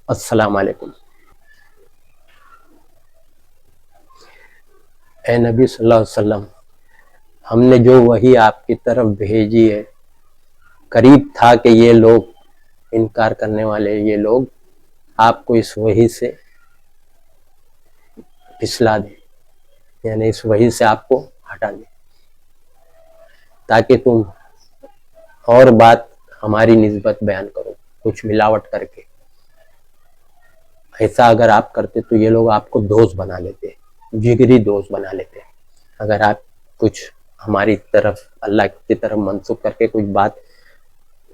السلام علیکم۔ اے نبی صلی اللہ علیہ وسلم، ہم نے جو وحی آپ کی طرف بھیجی ہے، قریب تھا کہ یہ لوگ انکار کرنے والے یہ لوگ آپ کو اس وحی سے پھسلا دیں، یعنی اس وحی سے آپ کو ہٹا دیں، تاکہ تم اور بات ہماری نسبت بیان کرو کچھ ملاوٹ کر کے۔ ایسا اگر آپ کرتے تو یہ لوگ آپ کو دوست بنا لیتے، جگری دوست بنا لیتے۔ اگر آپ کچھ ہماری طرف اللہ کی طرف منسوخ کر کے کچھ بات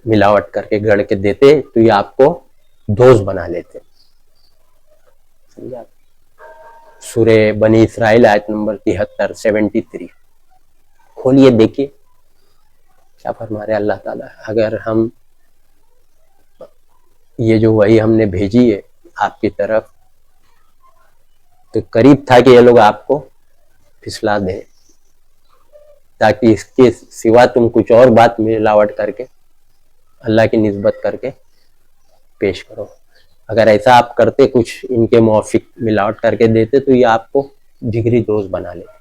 ملاوٹ کر کے گڑھ کے دیتے تو یہ آپ کو دوست بنا لیتے۔ سمجھا؟ سورہ بنی اسرائیل آیت نمبر 73 کھولیے دیکھیے کیا فرما رہے اللہ تعالیٰ۔ اگر ہم یہ جو وحی ہم نے بھیجی ہے آپ کی طرف، تو قریب تھا کہ یہ لوگ آپ کو پھسلا دیں، تاکہ اس کے سوا تم کچھ اور بات ملاوٹ کر کے اللہ کی نسبت کر کے پیش کرو۔ اگر ایسا آپ کرتے، کچھ ان کے موافق ملاوٹ کر کے دیتے، تو یہ آپ کو جگری دوست بنا لیتے،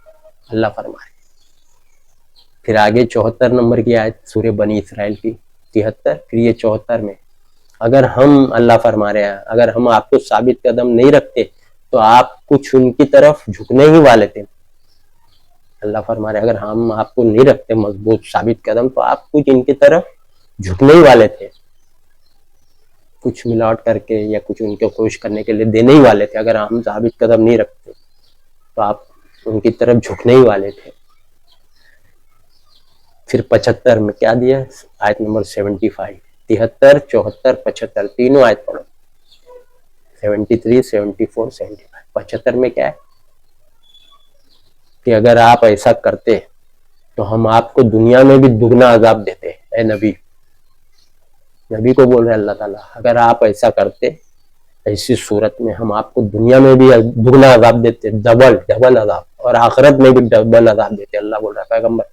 اللہ فرمائے۔ پھر آگے 74 نمبر کی آیت سورہ بنی اسرائیل کی 73، پھر یہ 74 میں اگر ہم اللہ فرما رہے ہیں اگر ہم آپ کو ثابت قدم نہیں رکھتے تو آپ کچھ ان کی طرف جھکنے ہی والے تھے۔ اللہ فرما رہے اگر ہم آپ کو نہیں رکھتے مضبوط ثابت قدم تو آپ کچھ ان کی طرف جھکنے ہی والے تھے، کچھ ملاوٹ کر کے یا کچھ ان کو کوشش کرنے کے لیے دینے ہی والے تھے۔ اگر ہم ثابت قدم نہیں رکھتے تو آپ ان کی طرف جھکنے ہی والے تھے۔ پھر 75 میں کیا دیا؟ آیت نمبر 75، 73، 74، 75 تینوں آیت پڑھو، 73، 74، 75۔ 75 میں کیا ہے کہ اگر آپ ایسا کرتے تو ہم آپ کو دنیا میں بھی دگنا عذاب دیتے۔ اے نبی کو بول رہے اللہ تعالیٰ اگر آپ ایسا کرتے، ایسی صورت میں ہم آپ کو دنیا میں بھی دگنا عذاب دیتے، ڈبل عذاب، اور آخرت میں بھی ڈبل عذاب دیتے۔ اللہ بول رہا ہے پیغمبر،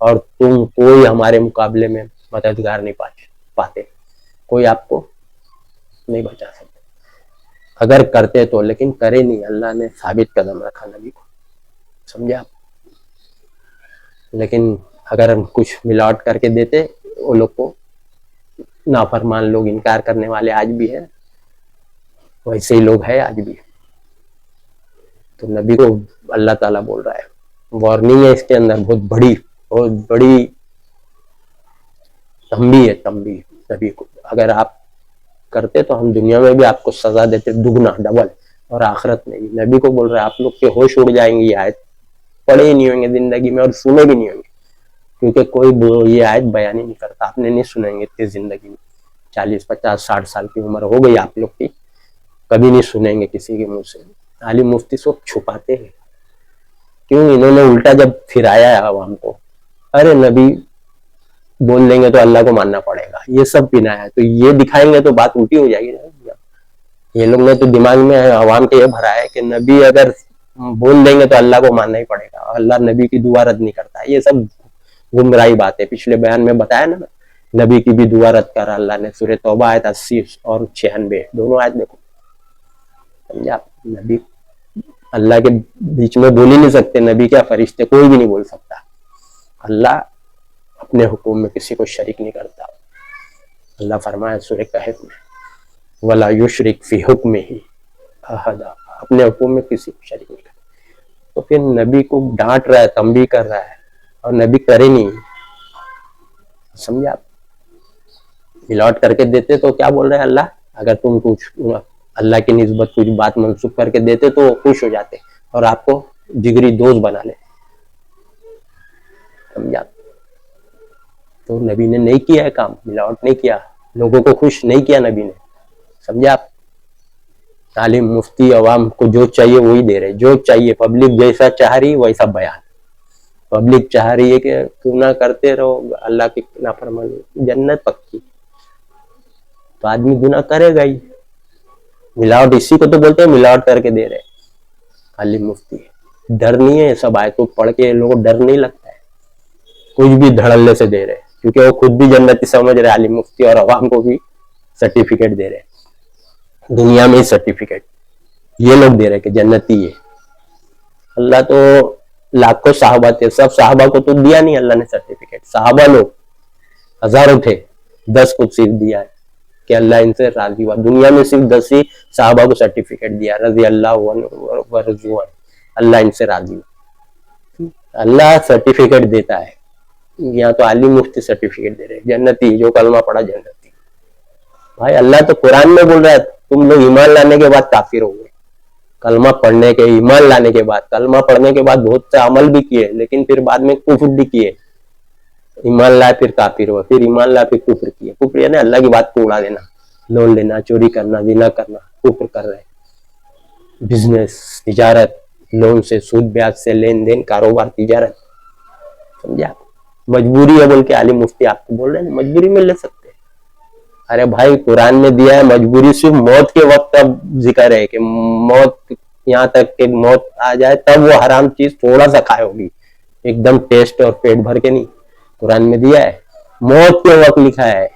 اور تم کوئی ہمارے مقابلے میں مددگار نہیں پاتے، کوئی آپ کو نہیں بچا سکتے اگر کرتے تو، لیکن کرے نہیں۔ اللہ نے ثابت قدم رکھا نبی کو، سمجھا؟ لیکن اگر ہم کچھ ملاوٹ کر کے دیتے، وہ لوگ کو نافرمان لوگ انکار کرنے والے آج بھی ہے، ویسے ہی لوگ ہے آج بھی۔ تو نبی کو اللہ تعالیٰ بول رہا ہے، وارننگ ہے اس کے اندر، بہت بڑی تنبیہ ہے، تنبیہ نبی کو۔ اگر آپ کرتے تو ہم دنیا میں بھی آپ کو سزا دیتے دگنا ڈبل، اور آخرت میں بھی۔ نبی کو بول رہا ہے آپ لوگ کے ہوش اڑ جائیں گے، یہ آیت پڑھے ہی نہیں ہوں گے زندگی میں اور سنے بھی نہیں ہوں گے، کیونکہ کوئی یہ آیت بیان ہی نہیں کرتا۔ آپ نے نہیں سنیں گے اتنی زندگی میں، 40، 50، 60 سال کی عمر ہو گئی آپ لوگ کی، کبھی نہیں سنیں گے کسی کے منہ سے۔ عالم مفتی سب چھپاتے ہیں، کیوں؟ انہوں نے الٹا جب پھرایا ہے عوام کو، ارے نبی بول دیں گے تو اللہ کو ماننا پڑے گا، یہ سب پنایا ہے، تو یہ دکھائیں گے تو بات الٹی ہو جائے گی۔ یہ لوگ نے تو دماغ میں عوام کے یہ بھرا ہے کہ نبی اگر بول دیں گے تو اللہ کو ماننا ہی پڑے گا، اللہ نبی کی دعا رد نہیں کرتا۔ یہ سب گمراہی بات ہے۔ پچھلے بیان میں بتایا نا، نبی کی بھی دعا رد کرا اللہ نے، سورہ توبہ آیت 80 اور 96 دونوں آیت دیکھو، سمجھا؟ نبی اللہ کے بیچ میں بول ہی نہیں سکتے، نبی کیا فرشتے کوئی بھی نہیں بول سکتا۔ اللہ اپنے حکم میں کسی کو شریک نہیں کرتا۔ اللہ فرمایا سورہ کہف میں وَلَا يُشْرِكْ فِي حُکْمِهِ أَحَدًا، اپنے حکم میں کسی کو شریک نہیں کرتا۔ تو پھر نبی کو ڈانٹ رہا ہے، تنبیہ کر رہا ہے، اور نبی کرے نہیں، سمجھا؟ ملاوٹ کر کے دیتے تو کیا بول رہے ہیں اللہ، اگر تم کچھ اللہ کی نسبت کچھ بات منسوخ کر کے دیتے تو وہ خوش ہو جاتے اور آپ کو جگری دوست بنا لے، سمجھا؟ تو نبی نے نہیں کیا ہے کام، ملاوٹ نہیں کیا، لوگوں کو خوش نہیں کیا نبی نے، سمجھا؟ عالم مفتی عوام کو جو چاہیے وہی دے رہے، جو چاہیے پبلک جیسا چاہ رہی ویسا بیان۔ پبلک چاہ رہی ہے کہ کیوں نہ کرتے رہو اللہ کی نافرمانی، جنت پکی، تو آدمی گناہ کرے گا ہی۔ ملاوٹ اسی کو تو بولتے ہیں ملاوٹ کر کے دے رہے عالم مفتی۔ ڈر نہیں ہے، سب آیتوں پڑھ کے لوگوں کو ڈر نہیں لگتا ہے، کچھ بھی دھڑلے سے دے رہے، کیونکہ وہ خود بھی جنتی سمجھ رہے عالم مفتی، اور عوام کو بھی سرٹیفکیٹ دے رہے۔ दुनिया में ही सर्टिफिकेट ये लोग दे रहे कि जन्नती है। अल्लाह तो लाखों साहबा थे, सब साहबा को तो दिया नहीं अल्लाह ने सर्टिफिकेट। साहबा लोग हजारों थे, 10 को सिर्फ दिया है कि अल्लाह इनसे राजी हुआ। दुनिया में सिर्फ 10 ही साहबा को सर्टिफिकेट दिया, रजी अल्लाह अन्हु व रज़ू अन्हु, अल्लाह इनसे राजी हुआ। अल्लाह सर्टिफिकेट देता है, यहाँ तो आलिम मुफ्ती सर्टिफिकेट दे रहे हैं, जन्नती जो कलमा पढ़ा जन्नती। भाई अल्लाह तो कुरान में बोल रहा है तुम लोग ईमान लाने के बाद काफिर हो गए। कलमा पढ़ने के, ईमान लाने के बाद, कलमा पढ़ने के बाद बहुत से अमल भी किए, लेकिन फिर बाद में कुफ्र भी किए। ईमान लाए फिर काफिर हुआ, फिर ईमान लाए फिर कुफ्र किए। कुफ्र यानी अल्लाह की बात को उड़ा देना, लोन लेना, चोरी करना, जिना करना, कुफ्र कर रहे हैं। बिजनेस, तिजारत, लोन से, सूद ब्याज से लेन देन, कारोबार, तिजारत, समझा। मजबूरी है बोल के आलिम मुफ्ती आपको बोल रहे हैं मजबूरी में ले सकते हैं। अरे भाई कुरान में दिया है मजबूरी सिर्फ मौत के वक्त का जिक्र है कि मौत, यहाँ तक कि मौत आ जाए तब वो हराम चीज थोड़ा सा खाए होगी, एकदम टेस्ट और पेट भर के नहीं। कुरान में दिया है मौत के वक्त लिखा है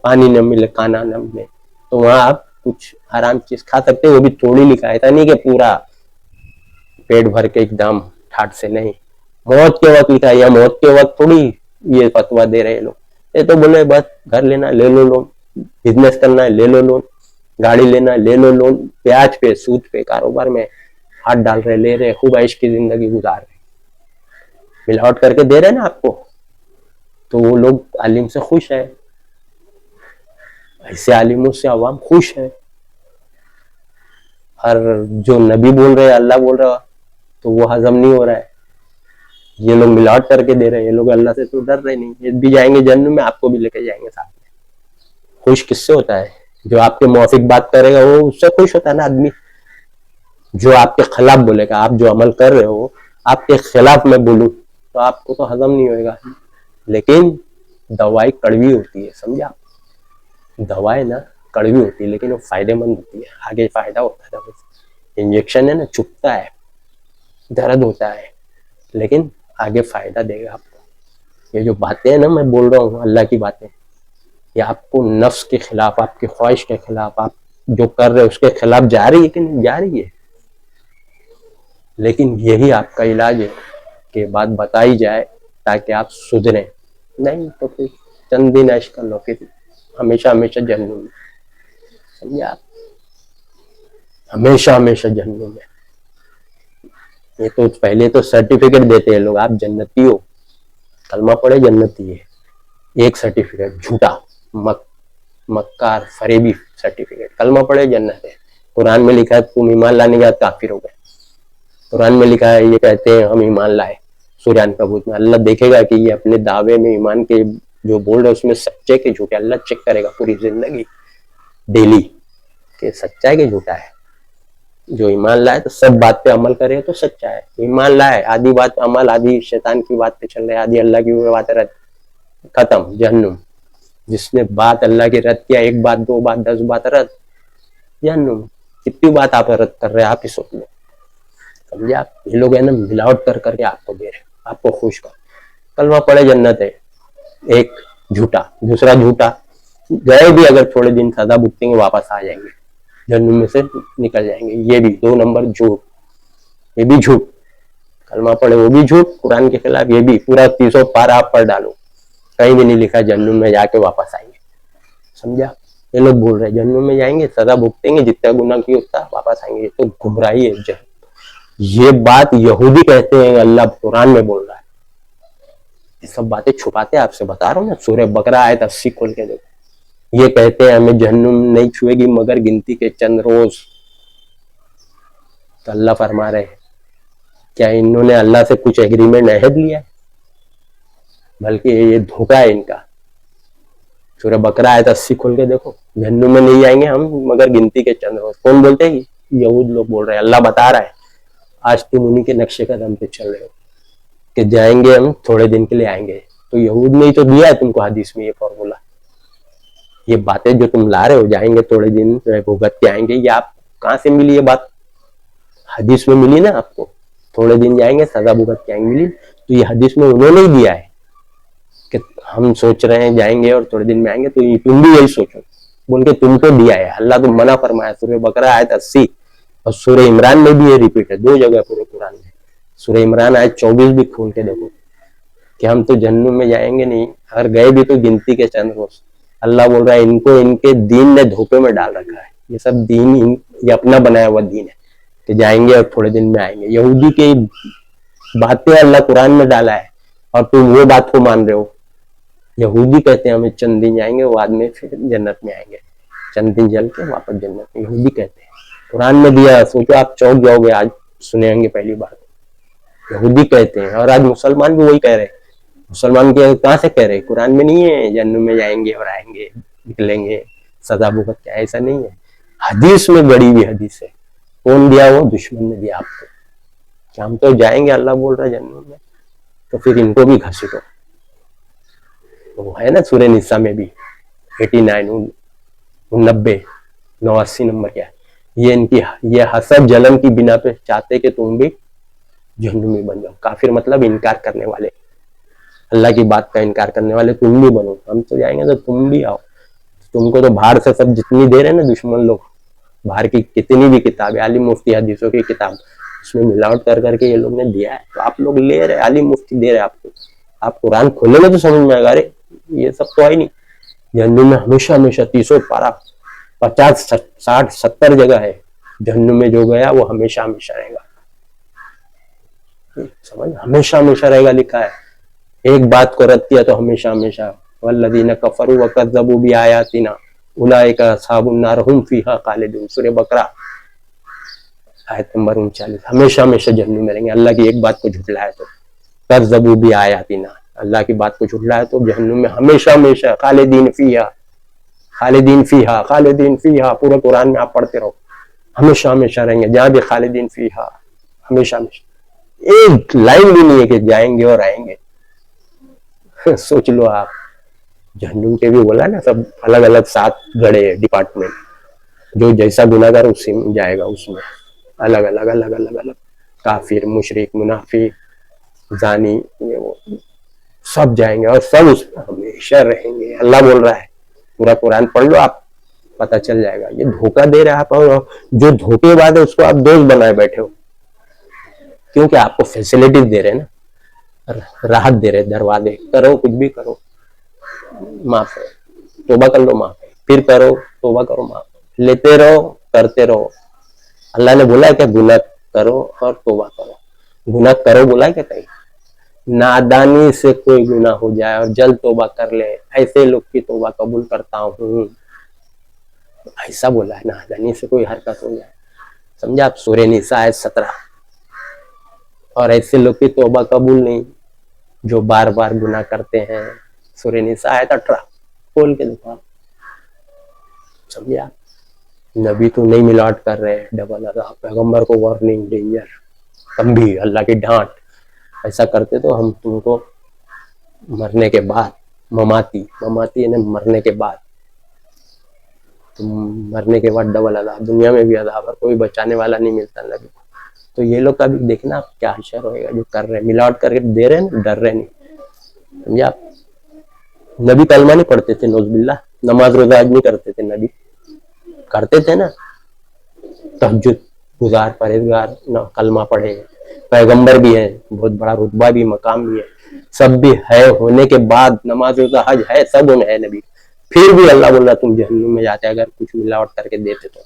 पानी न मिले, खाना न मिले, तो वहां आप कुछ हराम चीज खा सकते हो, वो भी थोड़ी लिखा है, ऐसा नहीं कि पूरा पेट भर के एकदम ठाट से नहीं। मौत के वक्त लिखा है, या मौत के वक्त थोड़ी ये फतवा दे रहे लोग। ये तो बोले बस घर लेना ले लो लोन, बिजनेस करना है ले लो लोन, गाड़ी लेना है ले लो लोन, ब्याज पे, सूद पे, कारोबार में हाथ डाल रहे, ले रहे, खूब ऐश की जिंदगी गुजार रहे, मिलावट करके दे रहे ना आपको, तो वो लोग आलिम से खुश है। ऐसे आलिमों से अवाम खुश है। और जो नबी बोल रहे, अल्लाह बोल रहा, तो वो हजम नहीं हो रहा है। ये लोग मिलावट करके दे रहे हैं, ये लोग अल्लाह से तो डर रहे नहीं। ये भी जाएंगे जन्नत में, आपको भी लेके जाएंगे साथ में। खुश किससे होता है? जो आपके मुआफिक बात करेगा वो उससे खुश होता है ना आदमी। जो आपके खिलाफ बोलेगा, आप जो अमल कर रहे हो आपके खिलाफ मैं बोलूं तो आपको तो हजम नहीं होगा। लेकिन दवाई कड़वी होती है, समझा। दवाई ना कड़वी होती है लेकिन वो फायदेमंद होती है, आगे फायदा होता है दवाई से। इंजेक्शन है ना, चुभता है, दर्द होता है, लेकिन आगे फायदा देगा आपको। ये जो बातें हैं ना मैं बोल रहा हूँ अल्लाह की बातें, ये आपको नफ्स के खिलाफ, आपकी ख्वाहिश के खिलाफ, आप जो कर रहे हो उसके खिलाफ जा रही है कि नहीं जा रही है। लेकिन यही आपका इलाज है कि बात बताई जाए ताकि आप सुधरें, नहीं तो फिर चंद दिन ऐश कर लो, फिर हमेशा हमेशा जहन्नुम में, समझे आप, हमेशा हमेशा जहन्नुम में। ये तो पहले तो सर्टिफिकेट देते हैं लोग, आप जन्नती हो, कलमा पढ़े जन्नती है, एक सर्टिफिकेट झूठा, मक्कार फरेबी सर्टिफिकेट, कलमा पढ़े जन्नत है। कुरान में लिखा है तुम ईमान लाने के बाद काफिर हो गए। कुरान में लिखा है, ये कहते हैं हम ईमान लाए, सूर्य कबूत में। अल्लाह देखेगा कि ये अपने दावे में ईमान के जो बोल रहे उसमें सच्चे के झूठे, अल्लाह चेक करेगा पूरी जिंदगी डेली कि सच्चा है कि झूठा है। जो ईमान लाए तो सब बात पे अमल करे तो सच्चा है। ईमान लाए आधी बात अमल, आधी शैतान की बात पे चल रहे, आधी अल्लाह की बात रद्द, खत्म जहन्नुम। जिसने बात अल्लाह की रद्द किया, एक बात, दो बात, 10 बात रद्द, जहन्नुम। कितनी बात आप रद्द कर रहे हैं, आप ही सोच लो, समझे आप। ये लोग है ना मिलावट कर करके आपको दे रहे, आपको खुश कर। कलमा पड़े जन्नत है, एक झूठा, दूसरा झूठा, गए भी अगर थोड़े दिन सजा भुगतेंगे वापस आ जाएंगे, जहन्नुम में से निकल जाएंगे। ये भी 2 नंबर झूठ, ये भी झूठ, कलमा पढ़े वो भी झूठ, कुरान के खिलाफ ये भी। पूरा 300 पारा आप पढ़ डालो, कहीं भी नहीं लिखा जहन्नुम में जाके वापस आएंगे, समझा। ये लोग बोल रहे जहन्नुम में जाएंगे, सजा भुगतेंगे, जितना गुनाह किया उतना वापस आएंगे। ये तो गुमराही है। ये बात यहूदी कहते हैं, अल्लाह कुरान में बोल रहा है। ये सब बातें छुपाते हैं, आपसे बता रहा हूँ ना। सूरह बकरा आयत 80 खोल के देखो। ये कहते हैं हमें जहन्नुम नहीं छुएगी मगर गिनती के चंद रोज। तो अल्लाह फरमा रहे हैं, क्या इन्होंने अल्लाह से कुछ एग्रीमेंट अहद लिया है? बल्कि ये धोखा है इनका। सूरह बकरा आयत 80 खोल के देखो, जहन्नुम में नहीं जाएंगे हम मगर गिनती के चंद रोज। कौन बोलते हैं? यहूद लोग बोल रहे हैं। अल्लाह बता रहा है आज तुम उन्हीं के नक्शे कदम पे चल रहे हो कि जाएंगे हम, थोड़े दिन के लिए आएंगे। तो यहूद ने ही तो दिया है तुमको हदीस में ये फॉर्मूला। ये बातें जो तुम ला रहे हो, जाएंगे थोड़े दिन भुगत के आएंगे, ये आप कहाँ से मिली? ये बात हदीस में मिली ना आपको, थोड़े दिन जाएंगे सजा भुगत के आएंगे, मिली। तो ये हदीस में उन्होंने ही दिया है कि हम सोच रहे हैं जाएंगे और थोड़े दिन में आएंगे, तो तुम भी यही सोचो। बोल के तुमको दिया है, अल्लाह तो मना फरमाया। सूरह बकरा आयत 80 और सूरह इमरान में भी ये रिपीट है, 2 जगह पूरे कुरान में। सूरह इमरान आयत 24 भी खोल के देखो कि हम तो जन्नत में जाएंगे नहीं, अगर गए भी तो गिनती के चंद रोज। अल्लाह बोल रहा है इनको इनके दीन ने धोखे में डाल रखा है, ये सब दीन ये अपना बनाया हुआ दीन है कि जाएंगे और थोड़े दिन में आएंगे। यहूदी की बातें अल्लाह कुरान में डाला है और तुम वो बात को मान रहे हो। यहूदी कहते हैं हमें चंद दिन जाएंगे, बाद में फिर जन्नत में आएंगे, चंद दिन जल के वापस जन्नत में, यहूदी कहते हैं। कुरान में दिया, सोचो आप चौंक जाओगे आज सुनेंगे पहली बार। यहूदी कहते हैं और आज मुसलमान भी वही कह रहे हैं। मुसलमान के कहाँ से कह रहे हैं? कुरान में नहीं है जन्नत में जाएंगे और आएंगे, निकलेंगे, सजा भुगत के, ऐसा नहीं है। हदीस में गड़ी हुई हदीस है। कौन दिया? वो दुश्मन ने दिया आपको कि हम तो जाएंगे, अल्लाह बोल रहा है जन्नत में, तो फिर इनको भी घसीटो। तो है ना सूरह निसा में भी 89, 90, 89 नंबर क्या है, ये इनकी ये हसद जलन की बिना पे चाहते कि तुम भी जहन्नुमी बन जाओ। काफिर मतलब इनकार करने वाले, अल्लाह की बात का इनकार करने वाले तुम भी बनो। हम तो जाएंगे तो तुम भी आओ। तुमको तो बाहर से सब जितनी दे रहे हैं ना दुश्मन लोग, बाहर की कितनी भी किताबें, आलिम मुफ्ती हदीसों की किताब, उसमें मिलावट कर करके ये लोग ने दिया है, तो आप लोग ले रहे, आलिम मुफ्ती दे रहे आपको। आप कुरान खोलेंगे तो समझ में आएगा, अरे ये सब तो है नहीं। जहन्नुम में हमेशा हमेशा 30 पारा 50, 60, 70 जगह है। जहन्नुम में जो गया वो हमेशा हमेशा रहेगा, समझ, हमेशा हमेशा रहेगा लिखा है। एक बात को रद्द किया तो हमेशा हमेशा। वल्लज़ीना कफ़रू व कज़्ज़बू बिआयातिना उलाइका अस्हाबुन नार हुम फीहा खालिदून, सूरह बकरा आयत नंबर 39। हमेशा हमेशा जहन्नुम में रहेंगे। अल्लाह की एक बात को झुठलाया तो, कज़्ज़बू बिआयातिना, अल्लाह की बात को झुठलाया तो जहन्नुम में हमेशा हमेशा। खालिदीन फीहा, खालिदीन फीहा, खालिदीन फीहा, पूरे कुरान में आप पढ़ते रहो, हमेशा हमेशा रहेंगे। जहां भी खालिदीन फीहा, हमेशा हमेशा, एक लाइन भी नहीं है कि जाएंगे और आएंगे। सोच लो आप, जहन्नुम के भी बोला ना, सब अलग अलग 7 गड़े डिपार्टमेंट, जो जैसा गुनाहगार उसी में जाएगा, उसमें अलग अलग अलग अलग अलग, काफिर, मुशरिक, मुनाफिक, जानी, ये वो सब जाएंगे और सब उसमें हमेशा रहेंगे। अल्लाह बोल रहा है, पूरा कुरान पढ़ लो आप, पता चल जाएगा। ये धोखा दे रहा है आप, और जो धोखेबाज है उसको आप दोस्त बनाए बैठे हो, क्योंकि आपको फैसिलिटीज दे रहे हैं ना, राहत दे रहे, दरवाजे, करो कुछ भी करो, माफ है, तोबा कर लो, माफ है, फिर करो, तोबा करो, माफ, लेते रहो, करते रहो। अल्लाह ने बोला है क्या गुनाह करो और तोबा करो? गुनाह करो बोला है क्या कहीं? नादानी से कोई गुनाह हो जाए और जल्द तोबा कर ले, ऐसे लोग की तोबा कबूल करता हूँ, ऐसा बोला है। नादानी से कोई हरकत हो जाए, समझा आप? सूरह निसा आयत 17। और ऐसे लोग की तोबा कबूल नहीं जो बार बार गुनाह करते हैं, सूरह निसा आयत 18, खोल के देखो, समझे आप? नबी तो नहीं मिलावट कर रहे, डबल अज़ाब, पैगंबर को वार्निंग, डेंजर, तंबीह, अल्लाह की डांट। ऐसा करते तो हम तुमको मरने के बाद, ममाती, ममाती यानी मरने के बाद, तुम मरने के बाद डबल अज़ाब, दुनिया में भी अज़ाब, और कोई बचाने वाला नहीं मिलता नबी को। तो ये लोग का भी देखना आप क्या हशर होएगा, जो कर रहे हैं, मिलावट करके दे रहे हैं, डर रहे नहीं, समझे आप? नबी कलमा नहीं पढ़ते थे, नौज़ुबिल्लाह, नमाज रोजा आज नहीं करते थे, नबी करते थे ना, तहज्जुद गुजार, परहेजगार, न कलमा पढ़े, पैगंबर भी है, बहुत बड़ा रुतबा भी, मकाम भी है, सब भी है, होने के बाद नमाज रोजा हज है, सब है नबी, फिर भी अल्लाह बोल रहा तुम जहन्नुम में जाते अगर कुछ मिलावट करके देते तो।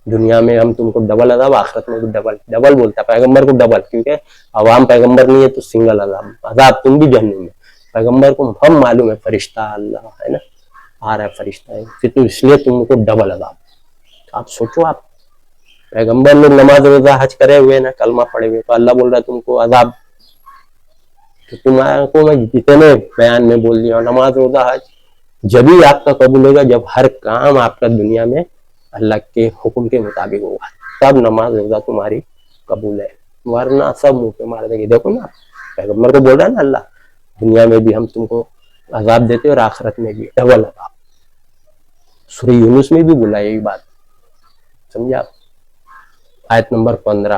दुनिया में हम तुमको डबल अज़ाब, आखिरत में भी डबल, डबल बोलता पैगंबर को डबल, क्योंकि अवाम पैगंबर नहीं है तो सिंगल अज़ाब, अज़ाब तुम भी जहन्नुम में। पैगंबर को हम मालूम है फरिश्ता अल्लाह है ना, आ रहा है फरिश्ता है, फिर तो इसलिए तुमको डबल अज़ाब। आप सोचो, आप पैगंबर लोग नमाज रोजा हज करे हुए ना, कलमा पड़े हुए, तो अल्लाह बोल रहा है तुमको अज़ाब। तो तुम्हारे मैं जितने बयान में बोल दिया, नमाज रोजा हज जब ही आपका कबूल होगा जब हर काम आपका दुनिया में अल्लाह के हुक्म के मुताबिक होगा, तब नमाज रोजा तुम्हारी कबूल है, वरना सब मुंह पे मार देंगे। देखो ना, पैगंबर को बोल रहा है ना अल्लाह, दुनिया में भी हम तुमको अजाब देते और आखिरत में भी डबल अजाब। सूरह यूनुस में भी बोला यही बात, समझे आप? आयत नंबर 15,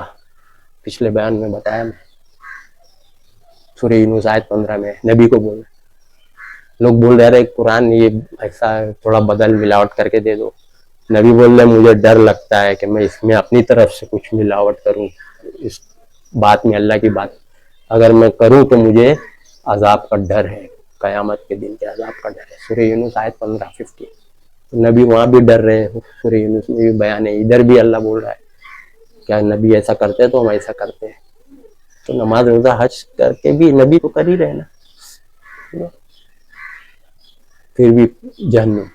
पिछले बयान में बताया मैं, सूरह यूनुस आयत 15 में नबी को बोला लोग बोल रहे कुरान ये ऐसा थोड़ा बदल मिलावट करके दे दो, नबी बोल रहे मुझे डर लगता है कि मैं इसमें अपनी तरफ से कुछ मिलावट करूं, इस बात में अल्लाह की बात अगर मैं करूं तो मुझे अजाब का डर है, कयामत के दिन के अजाब का डर है। सूरह यूनुस आयत 15-50। तो नबी वहां भी डर रहे हैं, सूरह यूनुस में भी बयान है, इधर भी अल्लाह बोल रहा है क्या नबी ऐसा करते तो हम ऐसा करते हैं। तो नमाज रोजा हज करके भी नबी तो कर ही रहे ना, फिर भी जहन्नुम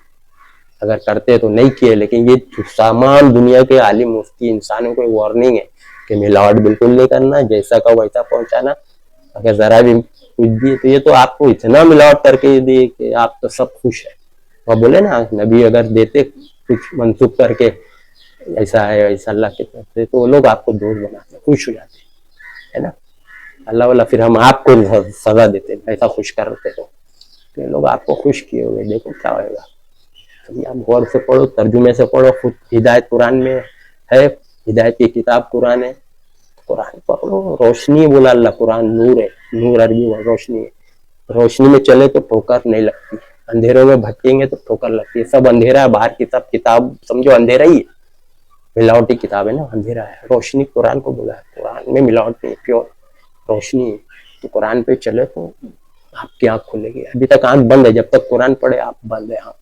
अगर करते तो नहीं किए। लेकिन ये सामान दुनिया के आलिम मुफ्ती इंसानों को वार्निंग है कि मिलावट बिल्कुल नहीं करना, जैसा का वैसा पहुंचाना। अगर जरा भी कुछ दिए तो ये तो आपको इतना मिलावट करके दिए कि आप तो सब खुश है। और बोले ना नबी अगर देते कुछ मनसूख करके ऐसा है ऐसा अल्लाह के तरफ से, तो वो लोग आपको दोस्त बनाते, खुश हो जाते है ना। अल्लाह वाला फिर हम आपको सजा देते ऐसा खुश करते तो ये लोग आपको खुश किए हुए, देखो क्या होगा। आप गौर से पढ़ो, तर्जुमे से पढ़ो, खुद हिदायत कुरान में है, हिदायत की किताब कुरान है, कुरान पढ़ो। रोशनी बोला अल्लाह, कुरान नूर है, नूर अरबी रोशनी है। रोशनी में चले तो ठोकर नहीं लगती, अंधेरों में भटकेंगे तो ठोकर लगती है। सब अंधेरा है बाहर की, सब किताब समझो अंधेरा ही है, मिलावटी किताब है ना, अंधेरा है। रोशनी कुरान को बोला है, कुरान में मिलावट नहीं, प्योर रोशनी है। तो कुरान पे चले तो आपकी आंख खुलेगी। अभी तक आंख बंद है, जब तक कुरान पढ़े आप बंद है आंख,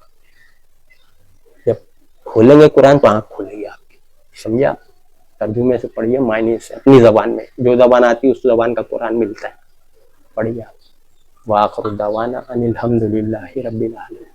जब खोलेंगे कुरान तो आंख खुलेगी आपकी, समझा। तर्जुमे से पढ़िए, मायने से, अपनी जबान में, जो जबान आती है उस जबान का कुरान मिलता है, पढ़िए। वाखिर दावाना अनिल हम्दुलिल्लाहि रब्बिल आलमीन।